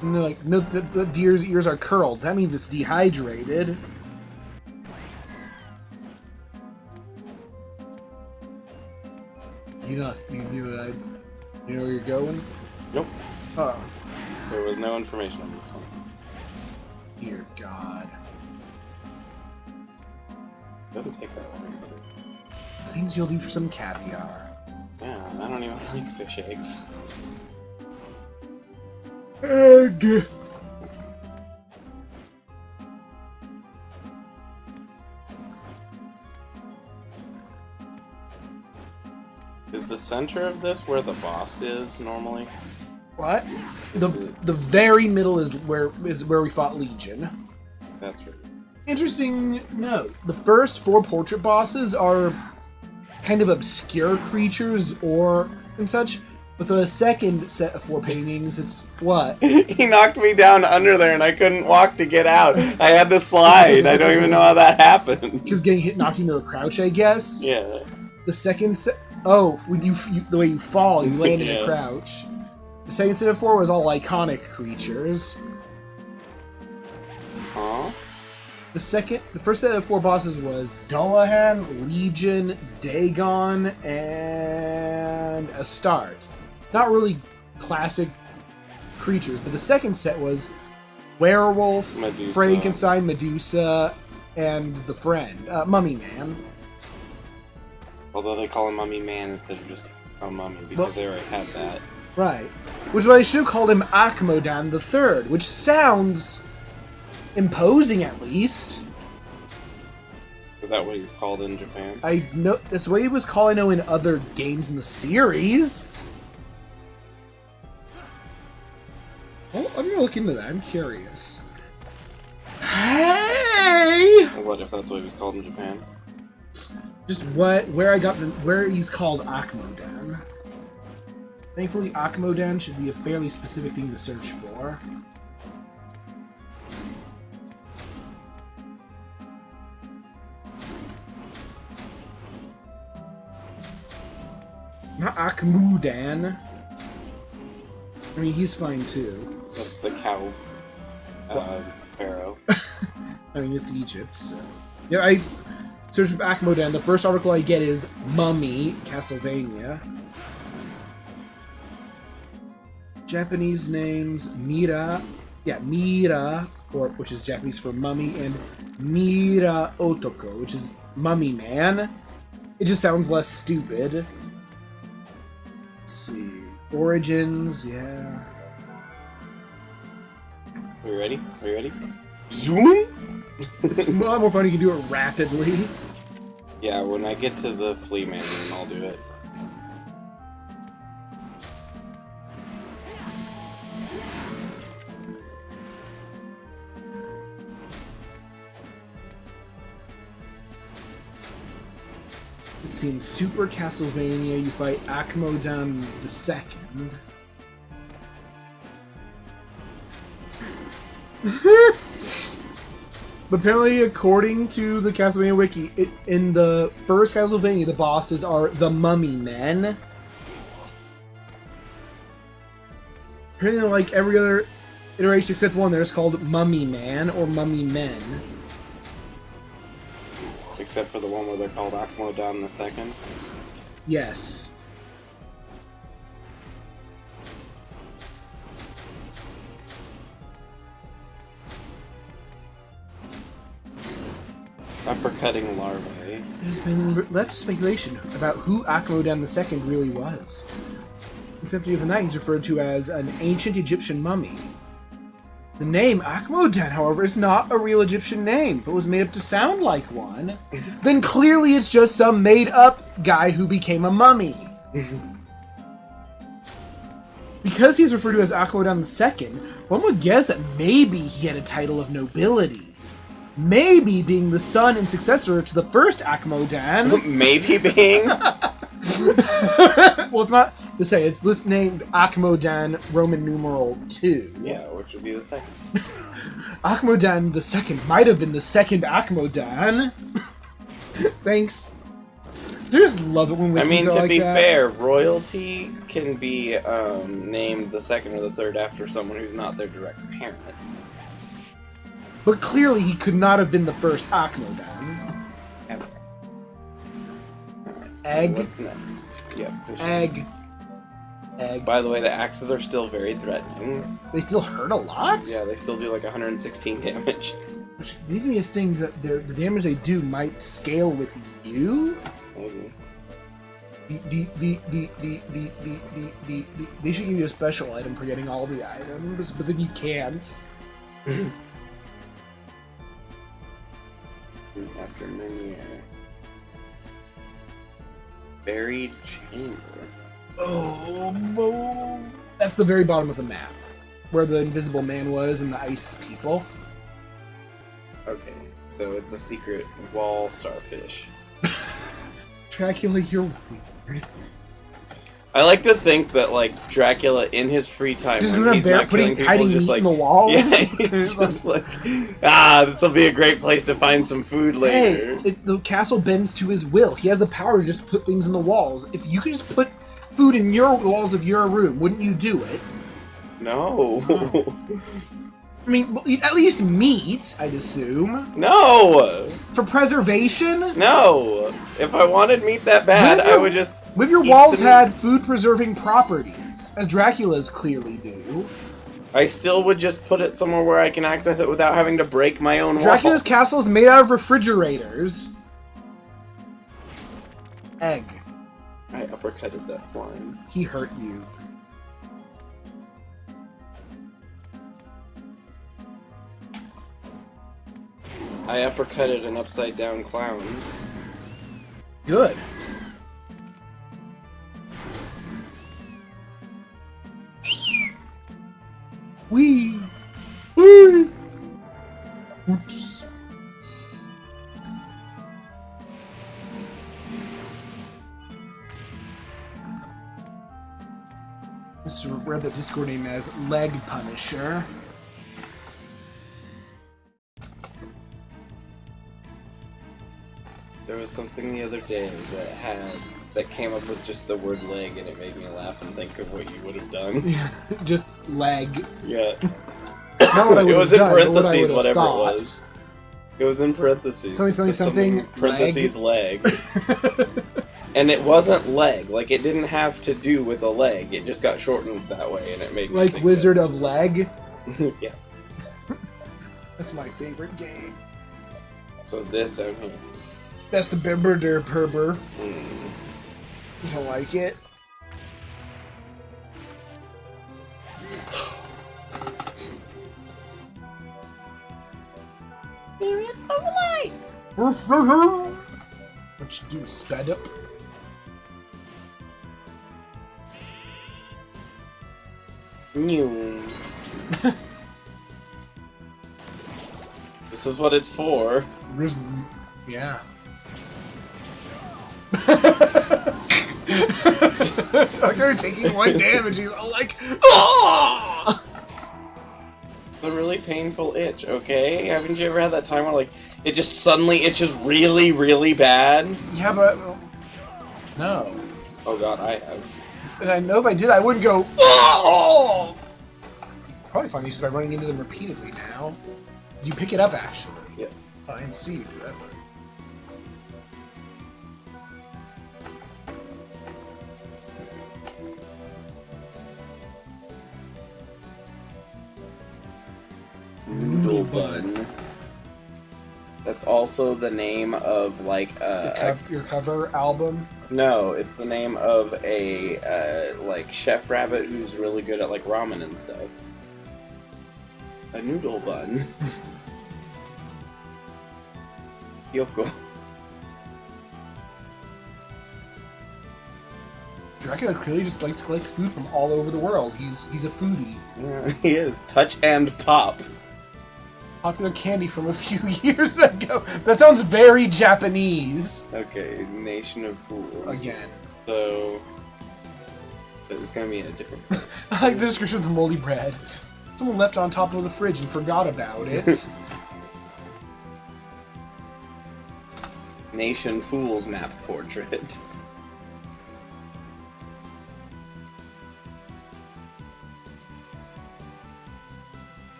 And they're like, no, the deer's ears are curled. That means it's dehydrated. You know where you're going? Nope. Oh. There was no information on this one. Dear God. Doesn't take that long. Things you'll do for some caviar. Yeah, I don't even like fish eggs. Egg! Is the center of this where the boss is normally? What? The very middle is where we fought Legion. That's right. Interesting note. The first 4 portrait bosses are kind of obscure creatures and such, but the second set of 4 paintings, it's what? He knocked me down under there and I couldn't walk to get out. I had to slide. I don't even know how that happened. Because getting hit knocked you into a crouch, I guess? Yeah. The second set... Oh, when you the way you fall, you land in a Yeah. crouch. The second set of 4 was all iconic creatures. Huh? The first set of 4 bosses was Dullahan, Legion, Dagon, and Astarte. Not really classic creatures, but the second set was Werewolf, Medusa. Frankenstein, Medusa, and the friend, Mummy Man. Although they call him Mummy Man instead of just a mummy because they already had that. Right. Which is why they should have called him Akmodan III, which sounds imposing at least. Is that what he's called in Japan? I know that's what he was called, I know, in other games in the series. Oh, I'm gonna look into that. I'm curious. Hey! What if that's what he was called in Japan? Just where he's called Akmodan. Thankfully, Akmodan should be a fairly specific thing to search for. Not Akmudan. I mean, he's fine too. That's the cow pharaoh. I mean, it's Egypt, so... Yeah, I search for Akmodan. The first article I get is Mummy, Castlevania. Japanese names, Mira, which is Japanese for mummy, and Mira Otoko, which is mummy man. It just sounds less stupid. Let's see. Origins, yeah. Are we ready? Are you ready? Zoom? It's a lot more fun if you can do it rapidly. Yeah, when I get to the flea man, then I'll do it. Let's see, in Super Castlevania, you fight Akmodan II. But apparently, according to the Castlevania wiki, in the first Castlevania, the bosses are the Mummy Men. Apparently, like every other iteration except one, there's called Mummy Man or Mummy Men. Except for the one where they're called Akmodan II. Yes. Uppercutting larvae. There's been left speculation about who Akmodan II really was. In Symphony of the Night, he's referred to as an ancient Egyptian mummy. The name Akmodan, however, is not a real Egyptian name, but was made up to sound like one. Then clearly it's just some made-up guy who became a mummy. Because he's referred to as Akmodan II, one would guess that maybe he had a title of nobility. Maybe being the son and successor to the first Akmodan. Maybe being? Well, it's not to say, it's this named Akmodan Roman numeral 2. Yeah, which would be the second. Akmodan II might have been the second Akmodan. Thanks. just love it when I wikis mean, are to like be that. fair, royalty can be named the second or the third after someone who's not their direct parent. But clearly he could not have been the first Akmodan. Ever. Alright, so Egg. what's next? Yep, fishing. Egg. Egg. By the way, the axes are still very threatening. They still hurt a lot? Yeah, they still do like 116 damage. Which leads me to think that the damage they do might scale with you? Maybe. They should give you a special item for getting all the items, but then you can't. After Meniere. Buried chamber. Oh, that's the very bottom of the map, where the invisible man was and the ice people. Okay, so it's a secret wall starfish. Dracula, you're weird. I like to think that, like, Dracula in his free time, Just when going he's around not killing people, hiding is just meat like in the walls. Yeah, he's just like, this will be a great place to find some food later. Hey, the castle bends to his will. He has the power to just put things in the walls. If you could just put food in your walls of your room, wouldn't you do it? No. I mean, at least meat, I'd assume. No. For preservation? No. If I wanted meat that bad, I would just. What if your walls had food-preserving properties, as Dracula's clearly do? I still would just put it somewhere where I can access it without having to break my own walls. Dracula's castle is made out of refrigerators. Egg. I uppercutted that slime. He hurt you. I uppercutted an upside-down clown. Good. Wee! Wee! Oops. Mr. Read the Discord name as Leg Punisher. There was something the other day that came up with just the word leg, and it made me laugh and think of what you would have done. Yeah, just leg. Yeah. Not what I would It was have in done, but what I parentheses, would have whatever thought. it was. It was in parentheses. Something, parentheses leg. And it wasn't leg. Like, it didn't have to do with a leg. It just got shortened that way, and it made me Like think Wizard of Leg. Yeah. That's my favorite game. So this down here. That's the Bimber Der Perber. Mm. You don't like it? Spirit of light. What you do, sped up? New. This is what it's for. Yeah. Like you're taking one damage, he's all like, oh! It's a really painful itch, okay? Haven't you ever had that time where, like, it just suddenly itches really, really bad? Yeah, but no. Oh god, I have. And I know if I did, I wouldn't go, oh! Probably find you by running into them repeatedly now. You pick it up, actually. Yes. I didn't see you forever. Noodle Bun. That's also the name of, like, Your cover album? No, it's the name of a, like, chef rabbit who's really good at, like, ramen and stuff. A noodle bun. Yoko. Dracula clearly just likes to collect food from all over the world. He's a foodie. Yeah, he is. Touch and pop. Popular candy from a few years ago. That sounds very Japanese. Okay, Nation of Fools. Again. So... it's gonna be in a different... I like the description of the moldy bread. Someone left it on top of the fridge and forgot about it. Nation Fool's map portrait.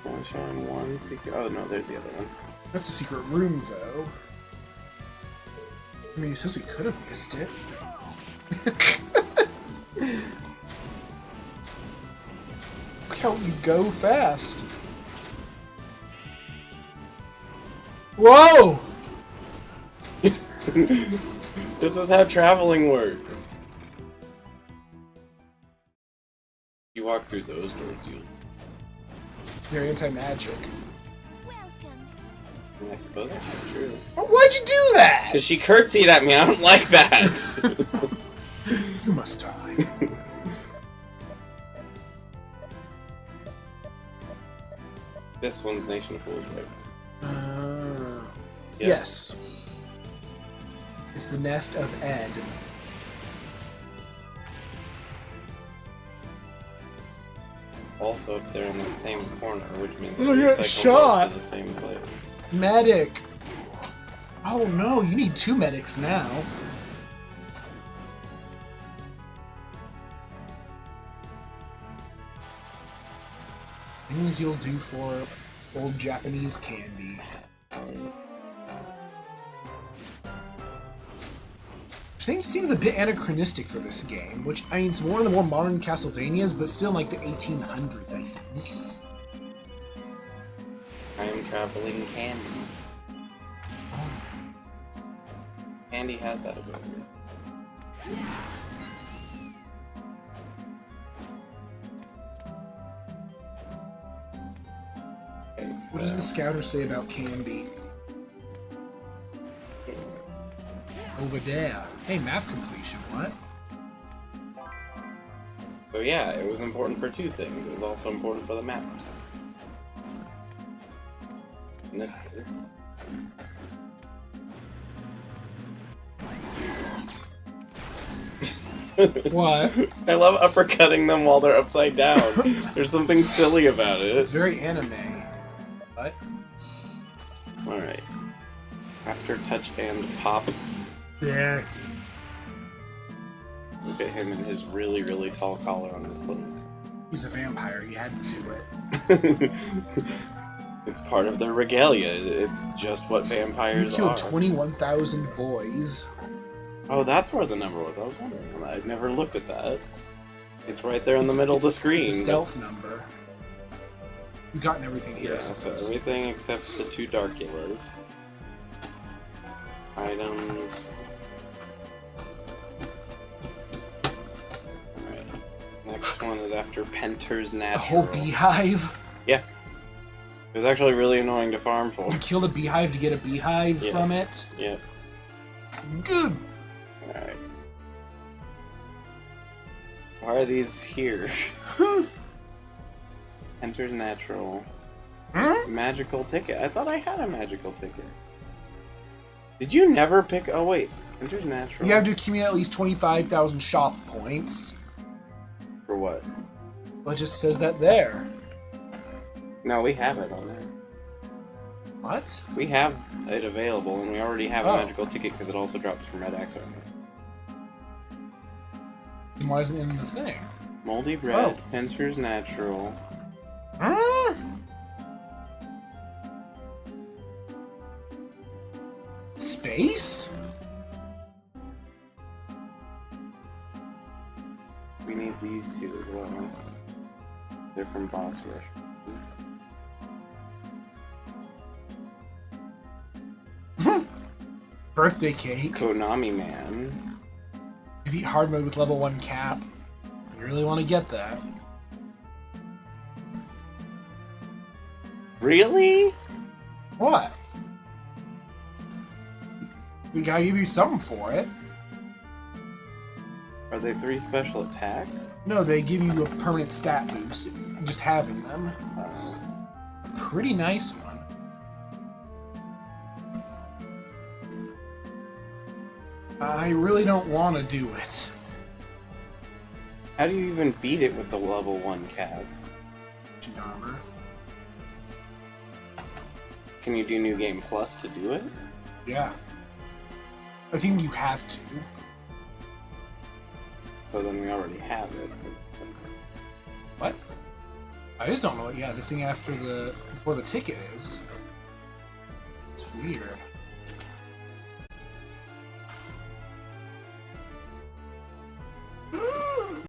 Only showing one secret. Oh no, there's the other one. That's a secret room, though. I mean, you suppose we could have missed it. Look how you go fast. Whoa! This is how traveling works. You walk through those doors, you. You're anti-magic. I suppose that's not true. Oh, why'd you do that? Because she curtsied at me, I don't like that! You must die. This one's Nation Fool's, right? Yep. Yes. It's the nest of Ed. Also up there in that same corner, which means Oh, it's yeah, like shot! to the same place. Medic! Oh no, you need 2 medics now. Things you'll do for old Japanese candy. Which I think seems a bit anachronistic for this game, which, I mean, it's one of the more modern Castlevanias, but still in like the 1800s, I think. I am traveling candy. Candy has that ability. Okay, What does the scouter say about candy? Over there. Hey, map completion, what? So yeah, it was important for 2 things. It was also important for the map. In this case. What? I love uppercutting them while they're upside down. There's something silly about it. It's very anime. What? Alright. After touch and pop. Yeah. Look at him in his really, really tall collar on his clothes. He's a vampire, he had to do it. It's part of their regalia. It's just what vampires You killed are. 21,000 boys. Oh, that's where the number was. I was wondering. I'd never looked at that. It's right there in the middle of the screen. It's a stealth number. We've gotten everything here. Yeah, so everything except the 2 Darkulas. Items. Alright. Next one is after Penter's A Natural. whole beehive? Yeah. It was actually really annoying to farm for. You killed a beehive to get a beehive Yes. from it? Yeah. Good! Alright. Why are these here? Penter's Natural. Huh? Magical ticket. I thought I had a magical ticket. Did you never pick? Oh wait, Penter's Natural. You have to accumulate at least 25,000 shop points. For what? Well, it just says that there. No, we have it on there. What? We have it available, and we already have Oh. a magical ticket because it also drops from Red Axe Armor. Then why isn't it in the thing? Moldy Bread, Oh. Penter's Natural. Huh? Space? We need these 2 as well. They're from Boss Rush. Birthday cake. Konami Man. You beat hard mode with level 1 cap. You really want to get that. Really? What? We gotta give you something for it. Are they 3 special attacks? No, they give you a permanent stat boost, just having them. Pretty nice one. I really don't want to do it. How do you even beat it with the level 1 cap? Armor. Can you do New Game Plus to do it? Yeah. I think you have to. So then we already have it. What? I just don't know what, yeah, this thing after before the ticket is. It's weird.